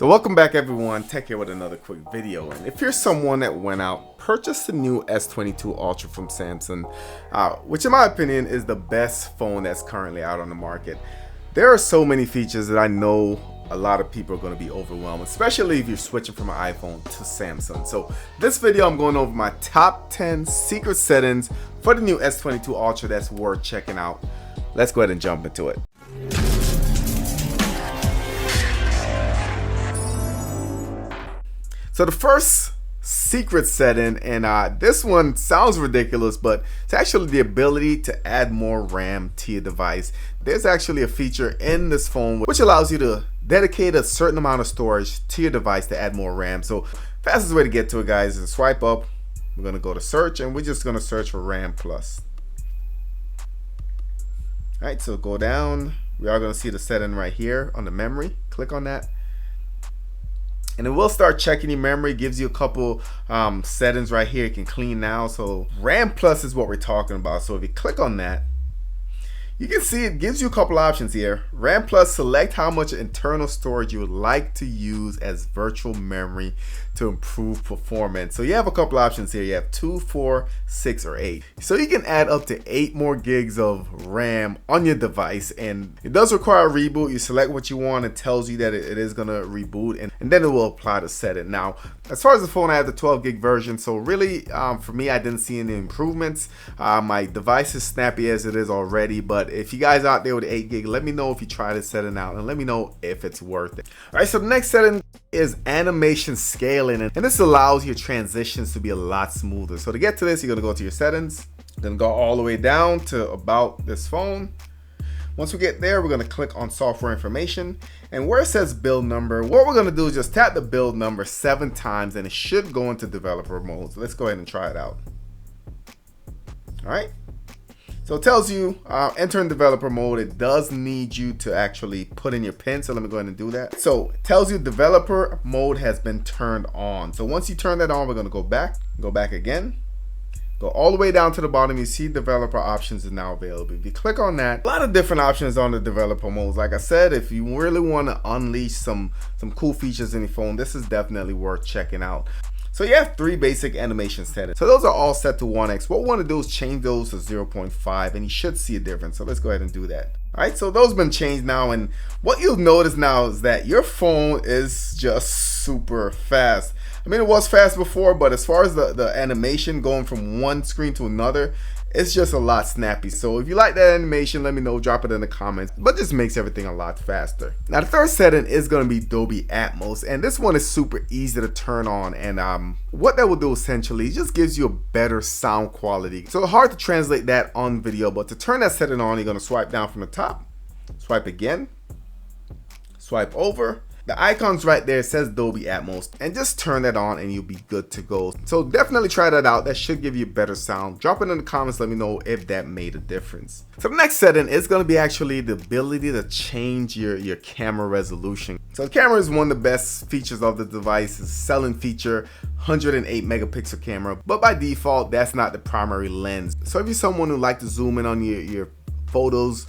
So welcome back everyone, Tech here with another quick video. And if you're someone that went out, purchased the new S22 Ultra from Samsung, which in my opinion is the best phone that's currently out on the market, there are so many features that I know a lot of people are going to be overwhelmed, especially if you're switching from an iPhone to Samsung. So this video I'm going over my top 10 secret settings for the new S22 Ultra that's worth checking out. Let's go ahead and jump into it. So the first secret setting, and this one sounds ridiculous, but it's actually the ability to add more RAM to your device. There's actually a feature in this phone which allows you to dedicate a certain amount of storage to your device to add more RAM. So fastest way to get to it, guys, is swipe up. We're gonna go to search, and we're just gonna search for RAM plus. All right, so go down. We are gonna see the setting right here on the memory. Click on that. And it will start checking your memory, gives you a couple settings right here. You can clean now. So RAM plus is what we're talking about. So if you click on that, you can see it gives you a couple options here. RAM plus, select how much internal storage you would like to use as virtual memory to improve performance. So you have a couple options here. You have 2, 4, 6, or 8. So you can add up to 8 more gigs of RAM on your device, and it does require a reboot. You select what you want, it tells you that it is gonna reboot, and then it will apply to set it. Now, as far as the phone, I have the 12 gig version, so really for me, I didn't see any improvements. My device is snappy as it is already, but if you guys out there with 8 gig, let me know if you try this setting out, and let me know if it's worth it. All right, so the next setting is animation scaling, and this allows your transitions to be a lot smoother. So to get to this, you're gonna go to your settings, then go all the way down to about this phone. Once we get there, we're gonna click on software information, and where it says build number, what we're gonna do is just tap the build number 7 times, and it should go into developer mode. So let's go ahead and try it out. All right. So it tells you enter in developer mode. It does need you to actually put in your PIN, so let me go ahead and do that. So it tells you developer mode has been turned on. So once you turn that on, we're gonna go back again, go all the way down to the bottom. You see developer options is now available. If you click on that, a lot of different options on the developer modes. Like I said, if you really want to unleash some cool features in your phone, this is definitely worth checking out. So you have 3 basic animation settings. So those are all set to 1x. What we want to do is change those to 0.5, and you should see a difference. So let's go ahead and do that. All right, so those have been changed now, and what you'll notice now is that your phone is just super fast. I mean, it was fast before, but as far as the animation going from one screen to another, it's just a lot snappy. So if you like that animation, let me know, drop it in the comments. But this makes everything a lot faster. Now the third setting is going to be Dolby Atmos, and this one is super easy to turn on. And what that will do essentially just gives you a better sound quality. So hard to translate that on video, but to turn that setting on, you're going to swipe down from the top, swipe again, swipe over. The icon's right there, it says Dolby Atmos, and just turn that on and you'll be good to go. So definitely try that out. That should give you better sound. Drop it in the comments, let me know if that made a difference. So the next setting is going to be actually the ability to change your camera resolution. So the camera is one of the best features of the device. It's a selling feature, 108 megapixel camera, but by default that's not the primary lens. So if you're someone who like to zoom in on your photos,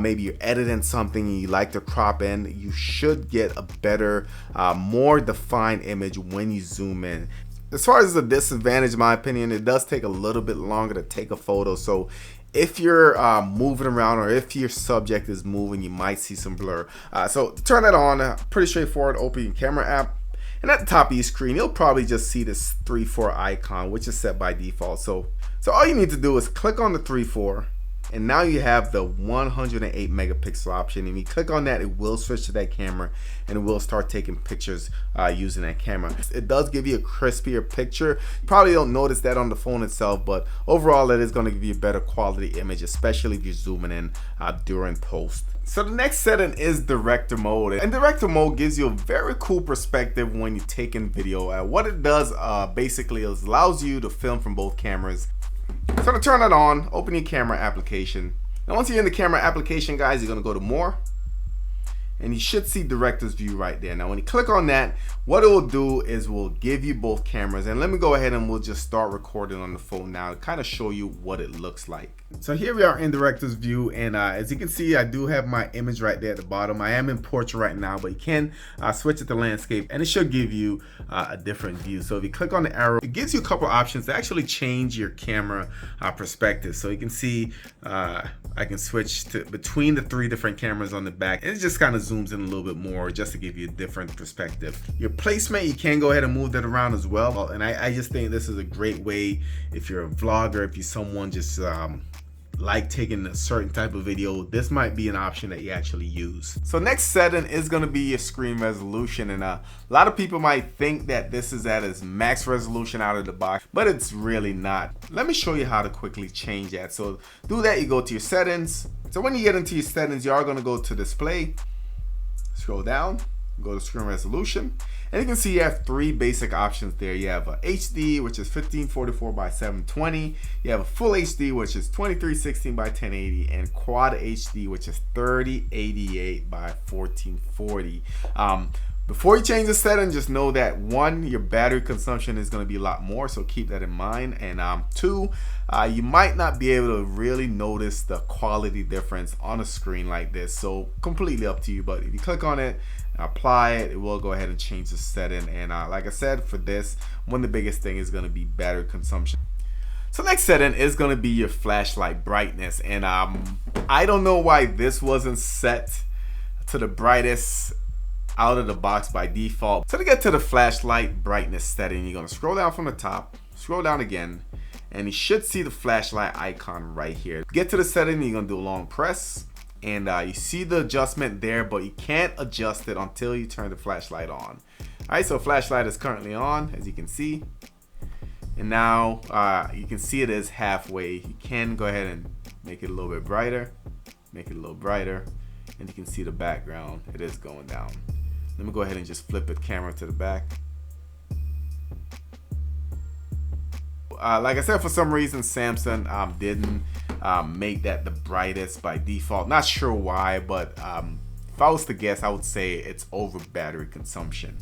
maybe you're editing something and you like to crop in, you should get a better, more defined image when you zoom in. As far as the disadvantage, in my opinion, it does take a little bit longer to take a photo. So if you're moving around, or if your subject is moving, you might see some blur. So to turn that on, pretty straightforward. Open your camera app, and at the top of your screen you'll probably just see this 3:4 icon, which is set by default. So all you need to do is click on the 3:4, and now you have the 108 megapixel option. If you click on that, it will switch to that camera, and it will start taking pictures using that camera. It does give you a crispier picture. You probably don't notice that on the phone itself, but overall it is going to give you a better quality image, especially if you're zooming in during post. So the next setting is director mode, and director mode gives you a very cool perspective when you're taking video. What it does basically is allows you to film from both cameras. So to turn it on, open your camera application. Now once you're in the camera application, guys, you're gonna go to more, and you should see director's view right there. Now when you click on that, what it will do is will give you both cameras, and let me go ahead and we'll just start recording on the phone now to kind of show you what it looks like. So here we are in director's view, and as you can see, I do have my image right there at the bottom. I am in portrait right now, but you can switch it to landscape and it should give you a different view. So if you click on the arrow, it gives you a couple options to actually change your camera perspective. So you can see I can switch to between the 3 different cameras on the back. It just kind of zooms in a little bit more just to give you a different perspective. Your placement, you can go ahead and move that around as well. And I just think this is a great way if you're a vlogger, if you're someone just like taking a certain type of video, this might be an option that you actually use. So next setting is going to be your screen resolution, and a lot of people might think that this is at its max resolution out of the box, but it's really not. Let me show you how to quickly change that. So do that, you go to your settings. So when you get into your settings, you are going to go to display, scroll down, go to screen resolution, and you can see you have 3 basic options there. You have a HD, which is 1544 by 720. You have a full HD, which is 2316 by 1080, and quad HD, which is 3088 by 1440. Before you change the setting, just know that 1, your battery consumption is going to be a lot more, so keep that in mind. And 2, you might not be able to really notice the quality difference on a screen like this. So completely up to you, but if you click on it, apply it, it will go ahead and change the setting. And like I said, for this, one of the biggest thing is going to be battery consumption. So next setting is going to be your flashlight brightness, and I don't know why this wasn't set to the brightest out of the box by default. So to get to the flashlight brightness setting, you're going to scroll down from the top, scroll down again, and you should see the flashlight icon right here. Get to the setting, you're going to do a long press, and you see the adjustment there, but you can't adjust it until you turn the flashlight on. Alright, so flashlight is currently on, as you can see, and now you can see it is halfway. You can go ahead and make it a little bit brighter, make it a little brighter, and you can see the background, it is going down. Let me go ahead and just flip the camera to the back. Like I said, for some reason Samsung didn't make that the brightest by default. Not sure why, but if I was to guess, I would say it's over battery consumption.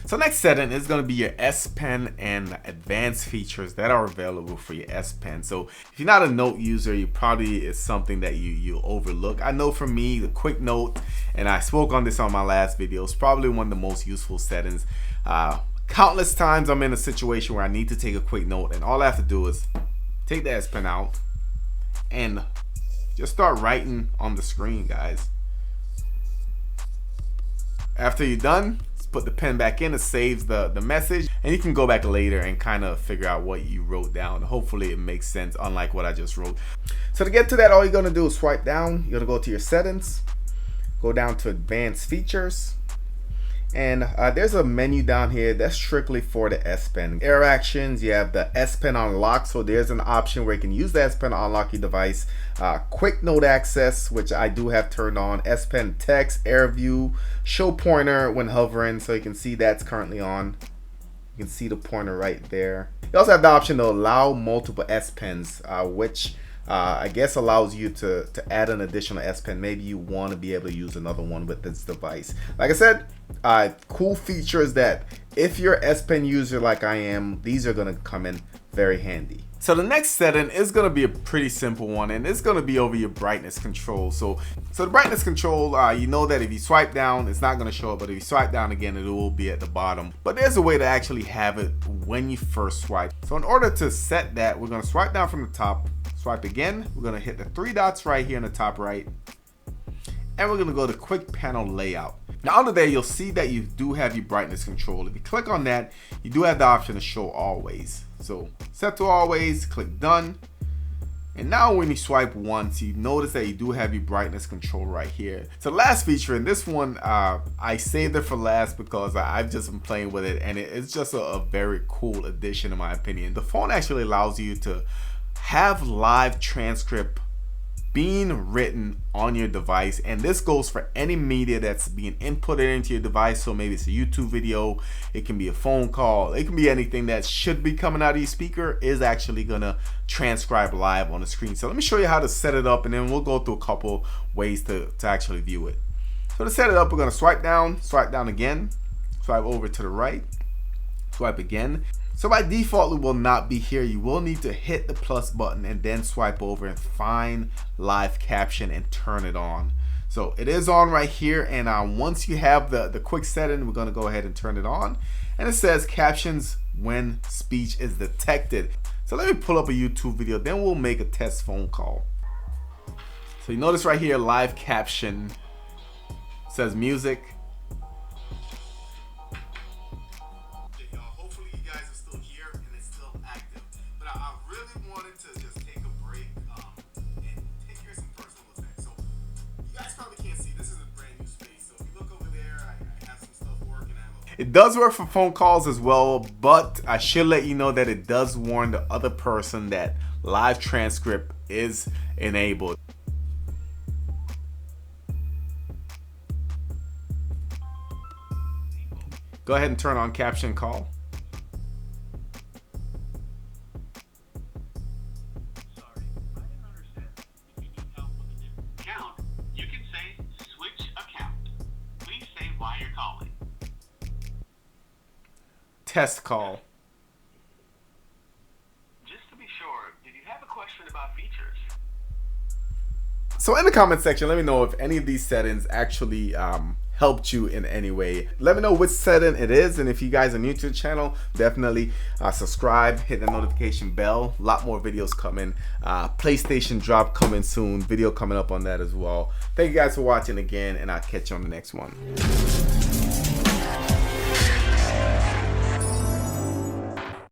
So next setting is going to be your S Pen and advanced features that are available for your S Pen. So if you're not a note user, you probably is something that you overlook. I know for me, the quick note, and I spoke on this on my last video, is probably one of the most useful settings. Countless times I'm in a situation where I need to take a quick note, and all I have to do is take the S Pen out and just start writing on the screen, guys. After you're done, put the pen back in, it saves the message, and you can go back later and kind of figure out what you wrote down. Hopefully it makes sense, unlike what I just wrote. So to get to that, all you're going to do is swipe down. You're going to go to your settings, go down to advanced features, and there's a menu down here that's strictly for the S Pen. Air actions, you have the S Pen unlock, so there's an option where you can use the S Pen to unlock your device. Quick note access, which I do have turned on. S Pen text, air view, show pointer when hovering, so you can see that's currently on. You can see the pointer right there. You also have the option to allow multiple S Pens, which I guess allows you to add an additional S Pen. Maybe you want to be able to use another one with this device. Like I said, cool features that if you're an S Pen user like I am, these are going to come in very handy. So the next setting is going to be a pretty simple one, and it's going to be over your brightness control. So the brightness control, you know that if you swipe down, it's not going to show up, but if you swipe down again, it will be at the bottom. But there's a way to actually have it when you first swipe. So in order to set that, we're going to swipe down from the top, swipe again, we're going to hit the 3 dots right here in the top right, and we're going to go to quick panel layout. Now under there, you'll see that you do have your brightness control. If you click on that, you do have the option to show always. So set to always, click done. And now when you swipe once, you notice that you do have your brightness control right here. So last feature, and this one, I saved it for last because I've just been playing with it, and it's just a very cool addition in my opinion. The phone actually allows you to have live transcript being written on your device, and this goes for any media that's being inputted into your device. So maybe it's a YouTube video, it can be a phone call, it can be anything that should be coming out of your speaker is actually gonna transcribe live on the screen. So let me show you how to set it up, and then we'll go through a couple ways to actually view it. So to set it up, we're going to swipe down again, swipe over to the right, swipe again. So by default, it will not be here. You will need to hit the plus button and then swipe over and find live caption and turn it on. So it is on right here, and once you have the quick setting, we're going to go ahead and turn it on. And it says captions when speech is detected. So let me pull up a YouTube video, then we'll make a test phone call. So you notice right here, live caption, says music. Hopefully you guys are still here and it's still active. But I really wanted to just take a break and take care of some personal effects. So you guys probably can't see, this is a brand new space. So if you look over there, I have some stuff working. It does work for phone calls as well, but I should let you know that it does warn the other person that live transcript is enabled. Go ahead and turn on caption call. Sorry, I didn't understand. If you need help with a different account, you can say switch account. Please say why you're calling. Test call. Just to be sure, did you have a question about features? So in the comment section, let me know if any of these settings actually helped you in any way. Let me know which setting it is, and if you guys are new to the channel, definitely subscribe, hit the notification bell. A lot more videos coming. PlayStation drop coming soon. Video coming up on that as well. Thank you guys for watching again, and I'll catch you on the next one.